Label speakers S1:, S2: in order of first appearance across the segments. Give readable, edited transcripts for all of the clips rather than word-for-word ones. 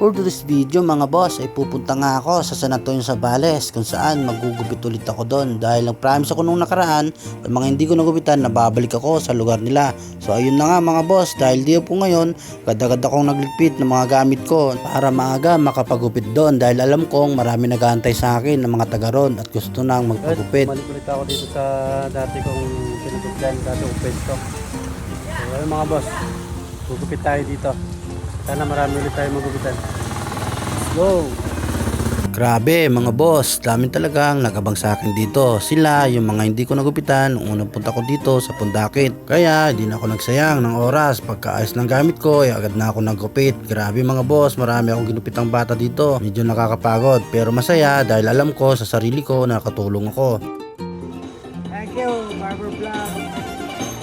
S1: For this video mga boss ay pupunta nga ako sa San Antonio Zambales kung saan magugupit ulit ako doon dahil nag-promise ako nung nakaraan sa mga hindi ko nagupitan na babalik ako sa lugar nila. So ayun na nga mga boss, dahil di po ngayon gada-gada akong nagligpit ng mga gamit ko para maaga makapagupit doon dahil alam kong marami nag-aantay sa akin ng mga taga ron at gusto nang magpagupit.
S2: Balik ulit ako dito sa dati kong pinagupyan, dati kong pwesto. So ayun mga boss, gugupit tayo dito. Sana marami ulit tayo magupitan. Let's go!
S1: Grabe mga boss, dami talagang nagabang sa akin dito. Sila yung mga hindi ko nagupitan nung unang punta ko dito sa Pundakit. Kaya di na ako nagsayang ng oras. Pagkaayos ng gamit ko ay agad na ako nagupit. Grabe mga boss, marami akong ginupitang bata dito. Medyo nakakapagod pero masaya dahil alam ko sa sarili ko na nakatulong ako.
S2: Thank you, Barber Vlog!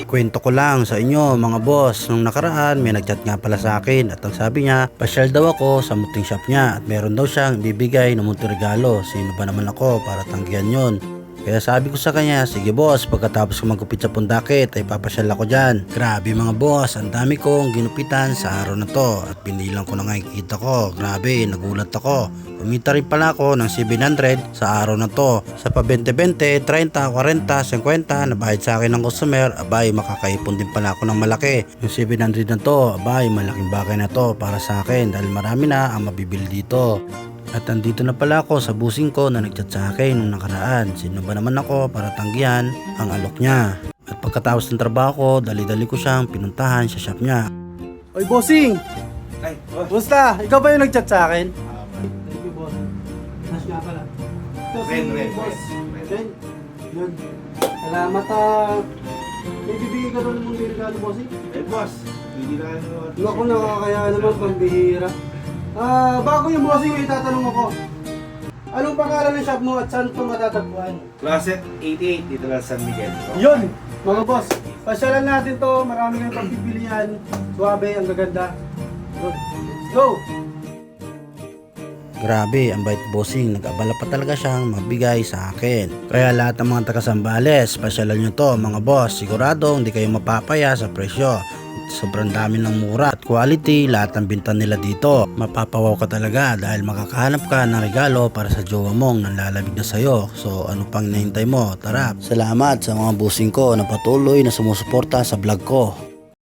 S1: Kwento ko lang sa inyo mga boss, nung nakaraan may nagchat nga pala sa akin at ang sabi niya pasyal daw ako sa munting shop niya at meron daw siyang ibibigay na munting regalo. Sino ba naman ako para tanggihan yon? Kaya sabi ko sa kanya, sige boss, pagkatapos ko magupit sa Pundakit ay papasyal ako dyan. Grabe mga boss, ang dami kong ginupitan sa araw na to at pinilang ko na nga yung kita ko. Grabe, nagulat ako. Kumita rin pala ako ng 700 sa araw na to. Sa pa 20-20, 30, 40, 50 na bayad sa akin ng customer, abay makakaipon din pala ako ng malaki. Yung 700 na to, abay malaking bagay na to para sa akin dahil marami na ang mabibili dito. At andito na pala ako sa busing ko na nagchat sa akin nung nakaraan. Sino ba naman ako para tanggihan ang alok niya. At pagkatapos ng trabaho ko, dali-dali ko siyang pinuntahan sa shop niya.
S2: Oy bossing!
S3: Ay, boss.
S2: Basta, ikaw ba yung nagchat sa akin? Thank you boss. Cash nga pala. Ito,
S3: Ren,
S2: si
S3: Ren,
S2: boss.
S3: Ren.
S2: Ren. Yun. Salamat may bibigay ka doon mong regalo bossing?
S3: Eh, boss. Hindi na ano.
S2: Naku, nakakaya naman pambihira. Bago yung bossing, may tatanong ako. Anong pangalan ng shop mo at saan ito matatagpuan?
S3: Closet 88 dito lang San Miguel.
S2: Yun! Mga boss, pasyalan natin to. Marami kayong pagpipilian. Suwabe, ang gaganda. Good. Let's go!
S1: Grabe, ang bait bossing, nag-abala pa talaga siyang magbigay sa akin. Kaya lahat ng mga taga Zambales, pasyalan nyo to mga boss. Siguradong hindi kayo mapapaya sa presyo. Sobrang dami ng mura at quality lahat ng binta nila dito. Mapapawaw ka talaga dahil makakahanap ka ng regalo para sa jowa mong nanlalamig na sayo. So ano pang hinahintay mo? Tara! Salamat sa mga bossing ko na patuloy na sumusuporta sa vlog ko.